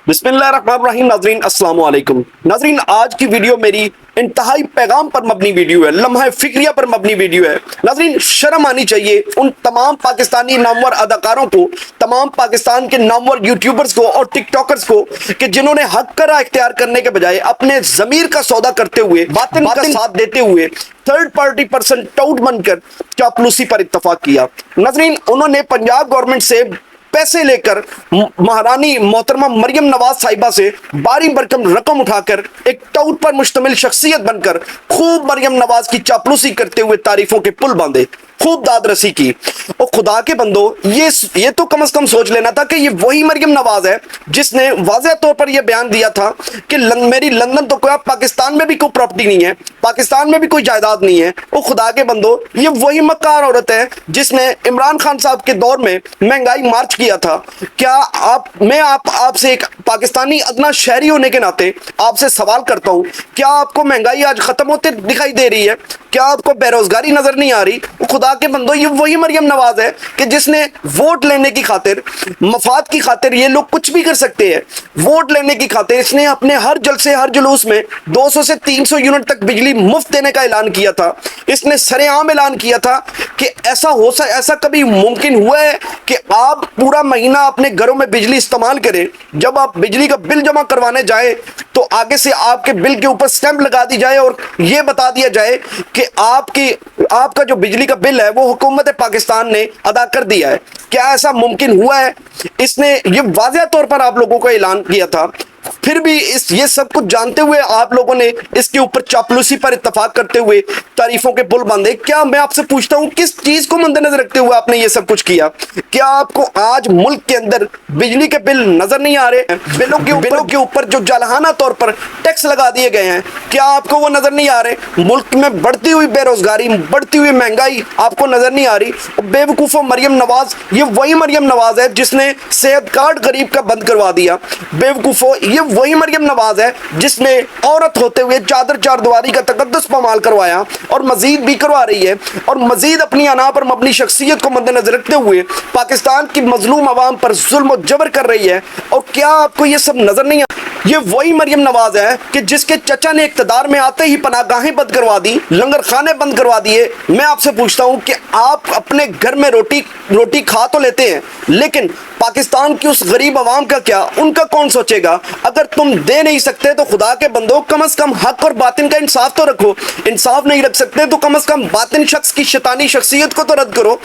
बिस्मिल्लाहिर्रहमानिर्रहीम। नाजरीन अस्सलाम वालेकुम। नाजरीन आज की वीडियो मेरी इंतहाई पैगाम पर मबनी वीडियो है, लम्हा फिक्रिया पर मबनी वीडियो है। नाजरीन शर्म आनी चाहिए उन तमाम पाकिस्तानी नामवर अदाकारों को, तमाम पाकिस्तान के नामवर यूट्यूबर्स को और टिकटॉकर्स को कि जिन्होंने हक करा इख्तियार करने के बजाय अपने जमीर का सौदा करते हुए, बातिन का साथ देते हुए थर्ड पार्टी पर्सन टाउट बनकर चापलूसी पर इत्तफाक किया। नाजरीन उन्होंने पंजाब गवर्नमेंट से पैसे लेकर महारानी मोहतरमा मरियम नवाज साहिबा से बारी बरकम रकम उठाकर एक टाउट पर मुश्तमिल शख्सियत बनकर खूब मरियम नवाज की चापलूसी करते हुए तारीफों के पुल बांधे, खूब दाद रसी की। और खुदा के बंदो, ये तो कम से कम सोच लेना था कि ये वही मरियम नवाज है जिसने वाज़ेह तौर पर यह बयान दिया था कि मेरी लंदन तो कोई, पाकिस्तान में भी कोई प्रॉपर्टी नहीं है, पाकिस्तान में भी कोई जायदाद नहीं है। वो खुदा के बंदो, ये वही मक्कार औरत है जिसने इमरान खान साहब के दौर में महंगाई मार्च किया था। क्या मैं आपसे एक पाकिस्तानी अदना शहरी होने के नाते आपसे सवाल करता हूं, क्या आपको महंगाई आज खत्म होते दिखाई दे रही है? क्या आपको बेरोजगारी नजर नहीं आ रही? खुदा के बंदो, ये वही मरियम नवाज है कि जिसने वोट लेने की खातिर, मफाद की खातिर, ये लोग कुछ भी कर सकते हैं, वोट लेने की खातिर इसने अपने हर जलसे, हर जुलूस में 200 से 300 यूनिट तक बिजली मुफ्त देने का ऐलान किया था। इसने सरेआम ऐलान किया था कि ऐसा कभी मुमकिन हुआ है कि आप पूरा महीना अपने घरों में बिजली इस्तेमाल करें, जब आप बिजली का बिल जमा करवाने जाए तो आगे से आपके बिल के ऊपर स्टैंप लगा दी जाए और यह बता दिया जाए कि आपका जो बिजली का बिल है वो हुकूमत पाकिस्तान ने अदा कर दिया है? क्या ऐसा मुमकिन हुआ है? इसने ये वाज़ेह तौर पर आप लोगों को ऐलान किया था, फिर भी ये सब कुछ जानते हुए आप लोगों ने इसके ऊपर चापलूसी पर इत्तफाक करते हुए तारीफों के पुल बांधे। क्या मैं आपसे पूछता हूं, किस चीज को मद्देनजर रखते हुए आपने ये सब कुछ किया? क्या आपको आज मुल्क के अंदर बिजली के बिल नजर नहीं आ रहे? बिलों के ऊपर जो जालहाना तौर पर टैक्स लगा दिए गए हैं, क्या आपको वो नजर नहीं आ रहे? मुल्क में बढ़ती हुई बेरोजगारी, बढ़ती हुई महंगाई आपको नजर नहीं आ रही? बेवकूफो मरियम नवाज, ये वही मरियम नवाज है जिसने सेहत कार्ड गरीब का बंद करवा दिया। बेवकूफो, ये वही मरियम नवाज है जिसने औरत होते हुए चार दीवारी का तकद्दुस पामाल करवाया और मजीद भी करवा रही है, और मजीद अपनी अना पर अपनी शख्सियत को मद्देनजर रखते हुए पाकिस्तान की मजलूम आवाम पर जुल्म और जबर कर रही है। और क्या आपको ये सब नजर नहीं? ये वही मरियम नवाज है कि जिसके चचा ने इख्तिदार में आते ही पनागाहें बंद करवा दी, लंगर खाने बंद करवा दिए। मैं आपसे पूछता हूं कि आप अपने घर में रोटी खा तो लेते हैं, लेकिन पाकिस्तान की उस गरीब आवाम का क्या? उनका कौन सोचेगा? अगर तुम दे नहीं सकते तो खुदा के बंदो, कम से कम हक और बातिन का इंसाफ तो रखो। इंसाफ नहीं रख सकते तो कम से कम बातिन शख्स की शैतानी शख्सियत को तो रद्द करो।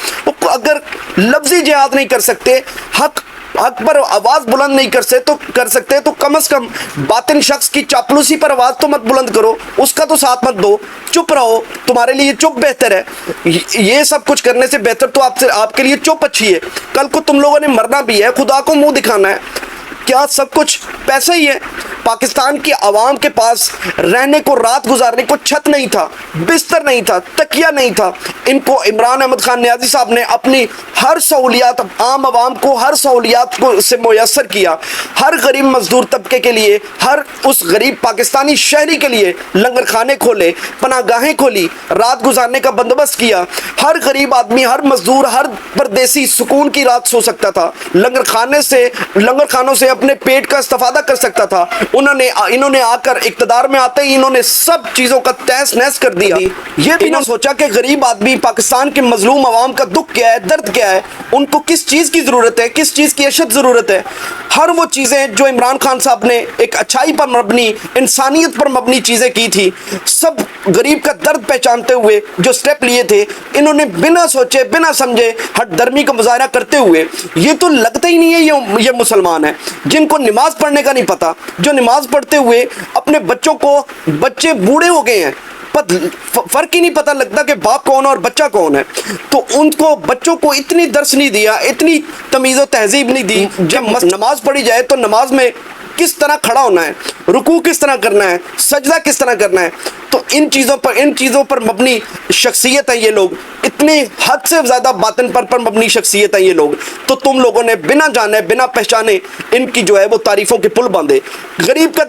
अगर लफ्जी जिहाद नहीं कर सकते, हक पर आवाज बुलंद नहीं कर सकते तो कम से कम बातिन शख्स की चापलूसी पर आवाज तो मत बुलंद करो, उसका तो साथ मत दो, चुप रहो। तुम्हारे लिए चुप बेहतर है। ये सब कुछ करने से बेहतर तो आपके लिए चुप अच्छी है। कल को तुम लोगों ने मरना भी है, खुदा को मुंह दिखाना है। क्या सब कुछ पैसा ही है? पाकिस्तान की आवाम के पास रहने को, रात गुजारने को छत नहीं था, बिस्तर नहीं था, तकिया नहीं था। इनको इमरान अहमद खान नियाजी साहब ने अपनी हर सहूलियात आम आवाम को, हर सहूलियात को से मुयस्सर किया। हर गरीब मजदूर तबके के लिए, हर उस गरीब पाकिस्तानी शहरी के लिए लंगर खाने खोले, पनागाहें खोली, रात गुजारने का बंदोबस्त किया। हर गरीब आदमी, हर मजदूर, हर परदेसी सुकून की रात सो सकता था। लंगर खानों से अपने पेट का इस्तेफादा कर सकता था। इन्होंने आकर इक्तदार में आते ही इन्होंने सब चीजों का तहस नहस कर दिया। ये भी ना सोचा कि गरीब आदमी, पाकिस्तान के मजलूम आवाम का दुख क्या है, दर्द क्या है, उनको किस चीज की जरूरत है, किस चीज की अशद जरूरत है। हर वो चीजें जो इमरान खान साहब ने एक अच्छाई पर मबनी, इंसानियत पर मबनी चीजें की थी, सब गरीब का दर्द पहचानते हुए जो स्टेप लिए थे, इन्होंने बिना सोचे, बिना समझे, हठधर्मी का मुजाहरा करते हुए, ये तो लगता ही नहीं है ये मुसलमान है, जिनको नमाज पढ़ने का नहीं पता, जो नमाज पढ़ते हुए अपने बच्चे बूढ़े हो गए हैं, फर्क ही नहीं पता लगता कि बाप कौन है और बच्चा कौन है। तो उनको बच्चों को इतनी दर्स नहीं दिया, इतनी तमीज़ और तहजीब नहीं दी। जब नमाज पढ़ी जाए तो नमाज में किस तरह खड़ा होना है, रुकू किस तरह करना है, सजदा किस तरह करना है, तो इन चीज़ों पर मबनी शख्सियत है ये लोग। इतनी हद से ज़्यादा बातिन पर मबनी शख्सियत है ये लोग। तो तुम लोगों ने बिना जाने, बिना पहचाने इनकी जो है वो तारीफ़ों के पुल बांधे। गरीब का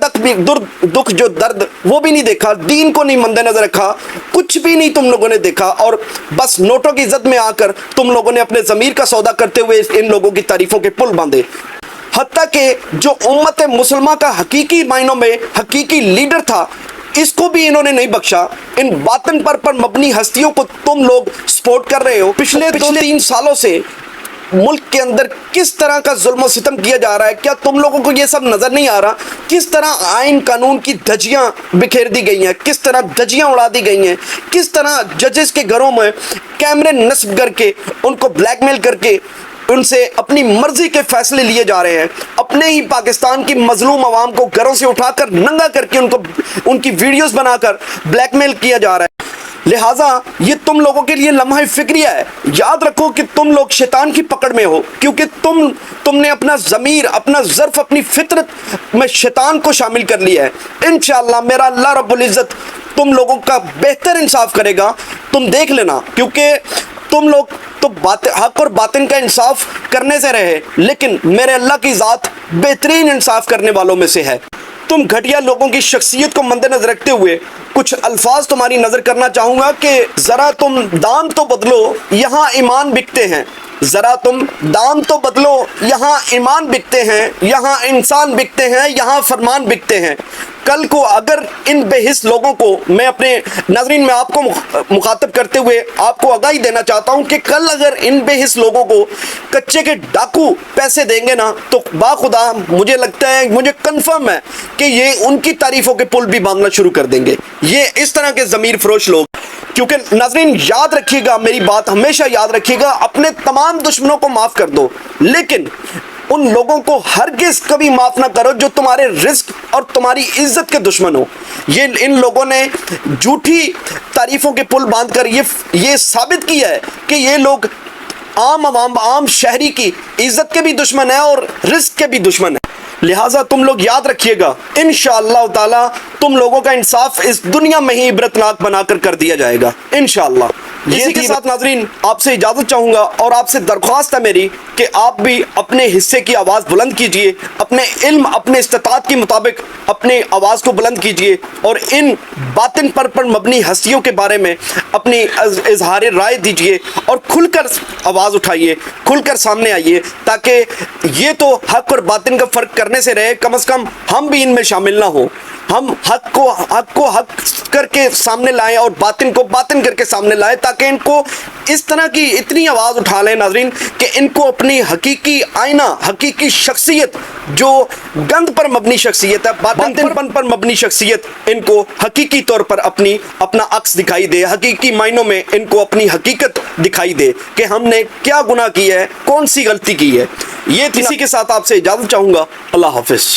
दुख जो दर्द वो भी नहीं देखा, दीन को नहीं मद्देनजर रखा, कुछ भी नहीं तुम लोगों ने देखा, और बस नोटों की इज्जत में आकर तुम लोगों ने अपने ज़मीर का सौदा करते हुए इन लोगों की तारीफ़ों के पुल बांधे। حتیٰ کہ جو امت مسلمہ کا حقیقی معنوں میں حقیقی لیڈر تھا اس کو بھی انہوں نے نہیں بخشا۔ ان باطن پر مبنی ہستیوں کو تم لوگ سپورٹ کر رہے ہو۔ پچھلے 2-3 سالوں سے ملک کے اندر کس طرح کا ظلم و ستم کیا جا رہا ہے، کیا تم لوگوں کو یہ سب نظر نہیں آ رہا؟ کس طرح آئین قانون کی دھجیاں بکھیر دی گئی ہیں، کس طرح دھجیاں اڑا دی گئی ہیں، کس طرح ججز کے گھروں میں کیمرے نصب کر کے ان کو بلیک میل کر کے ان سے اپنی مرضی کے فیصلے لیے جا رہے ہیں، اپنے ہی پاکستان کی مظلوم عوام کو گھروں سے اٹھا کر ننگا کر کے ان کی ویڈیوز بنا کر بلیک میل کیا جا رہا ہے۔ لہٰذا یہ تم لوگوں کے لیے لمحہ فکریہ ہے۔ یاد رکھو کہ تم لوگ شیطان کی پکڑ میں ہو، کیونکہ تم نے اپنا ضمیر، اپنا ظرف، اپنی فطرت میں شیطان کو شامل کر لیا ہے۔ انشاءاللہ میرا اللہ رب العزت تم لوگوں کا بہتر انصاف کرے گا، تم دیکھ لینا، کیونکہ تم لوگ تو حق اور باطن کا انصاف کرنے سے رہے، لیکن میرے اللہ کی ذات بہترین انصاف کرنے والوں میں سے ہے۔ تم گھٹیا لوگوں کی شخصیت کو مد نظر رکھتے ہوئے کچھ الفاظ تمہاری نظر کرنا چاہوں گا کہ ذرا تم دام تو بدلو، یہاں ایمان بکتے ہیں۔ ذرا تم دام تو بدلو، یہاں ایمان بکتے ہیں، یہاں انسان بکتے ہیں، یہاں فرمان بکتے ہیں۔ کل کو اگر ان بے حس لوگوں کو، میں اپنے ناظرین میں آپ کو مخاطب کرتے ہوئے آپ کو آگاہی دینا چاہتا ہوں کہ کل اگر ان بے حس لوگوں کو کچے کے ڈاکو پیسے دیں گے نا تو باخدا مجھے لگتا ہے، مجھے کنفرم ہے کہ یہ ان کی تعریفوں کے پل بھی باندھنا شروع کر دیں گے، یہ اس طرح کے ضمیر فروش لوگ۔ کیونکہ ناظرین یاد رکھیے گا، میری بات ہمیشہ یاد رکھیے گا، اپنے تمام دشمنوں کو معاف کر دو، لیکن ان لوگوں کو ہرگز کبھی معاف نہ کرو جو تمہارے رزق اور تمہاری عزت کے دشمن ہو۔ یہ ان لوگوں نے جھوٹی تعریفوں کے پل باندھ کر یہ ثابت کیا ہے کہ یہ لوگ عام عوام، عام شہری کی عزت کے بھی دشمن ہیں اور رزق کے بھی دشمن ہیں۔ لہٰذا تم لوگ یاد رکھیے گا، انشاءاللہ تعالی تم لوگوں کا انصاف اس دنیا میں ہی عبرتناک بنا کر دیا جائے گا انشاءاللہ۔ اسی کے ساتھ ناظرین آپ سے اجازت چاہوں گا اور آپ سے درخواست ہے میری کہ آپ بھی اپنے حصے کی آواز بلند کیجئے، اپنے علم، اپنے استطاعت کے مطابق اپنے آواز کو بلند کیجئے اور ان باطن پر مبنی ہستیوں کے بارے میں اپنی اظہار رائے دیجئے اور کھل کر آواز اٹھائیے، کھل کر سامنے آئیے، تاکہ یہ تو حق اور باطن کا فرق کرنے سے رہے، کم از کم ہم بھی ان میں شامل نہ ہوں، ہم حق کو حق کر کے سامنے لائیں اور باطن کو باطن کر کے سامنے لائیں، تاکہ ان کو اس طرح کی اتنی آواز اٹھا لیں ناظرین کہ ان کو اپنی حقیقی آئینہ، حقیقی شخصیت جو گند پر مبنی شخصیت ہے، باطن پر مبنی شخصیت، ان کو حقیقی طور پر اپنا عکس دکھائی دے، حقیقی معنوں میں ان کو اپنی حقیقت دکھائی دے کہ ہم نے کیا گناہ کی ہے، کون سی غلطی کی ہے۔ یہ اسی کے ساتھ آپ سے اجازت چاہوں گا، اللہ حافظ۔